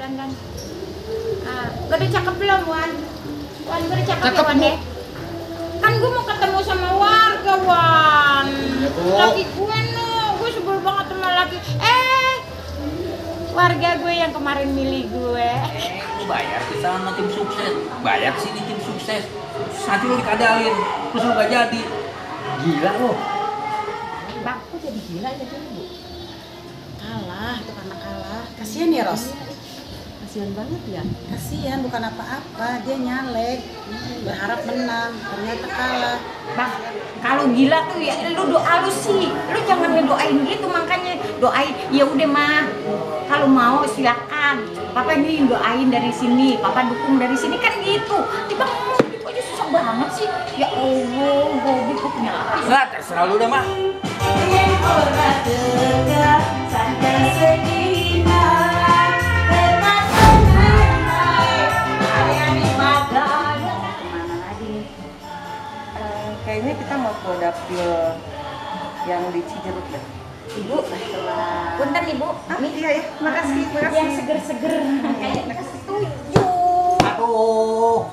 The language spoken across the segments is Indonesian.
dandan. Gue udah cakep belum, Wan? Wan, gue udah cakep ya, Wan deh? Kan gue mau ketemu sama warga, Wan. Laki gue gue sebel banget sama laki. Warga gue yang kemarin milih gue. Lu bayar sih sama tim sukses. Bayar sih di tim sukses. Nanti lu dikadalin, terus lu gak jadi. Gila lu. Bang, kok jadi gila ya Bu? Kalah, itu karena kalah. Kasian ya, Ros? Kasian banget ya. Kasian, bukan apa-apa. Dia nyalek, berharap menang, ternyata kalah. Bang, kalau gila tuh ya lu doa lu sih. Lu jangan ngedoain gitu, makanya doain. Ya udah mah. Kalau mau silakan. Papa ini doain dari sini, Papa dukung dari sini kan gitu. Tiba ngomong gitu aja susah banget sih. Ya Allah, Bobby kok punya apa sih? Nggak, terserah lu deh, Mak. Kayaknya kita mau ke dapil yang di Cijeruk deh. Ibu, punten Ibu. Iya ya, makasih. Yang seger-seger. Kayaknya setuju. Aduh,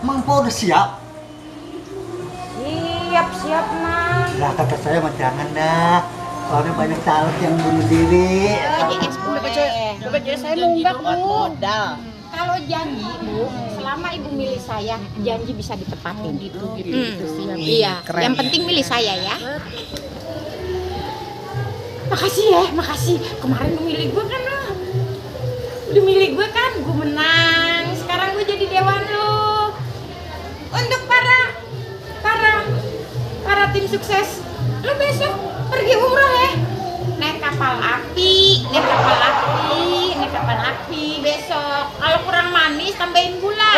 emang po udah siap? Siap, Mas. Lah kata saya mah jangan dah. Soalnya banyak caleg yang bunuh diri. Boleh. Saya nunggak, Bu. Kalau janji, Bu, selama Ibu milih saya, janji bisa ditepatin. Gitu sih. Iya, Keren. yang penting milih saya ya. Makasih ya, makasih. Kemarin lu milih gue kan lo. Udah milih gue kan, gue menang. Sekarang gue jadi dewan lo. Untuk para tim sukses, lu besok pergi umroh ya. Naik kapal api besok. Kalau kurang manis tambahin gula.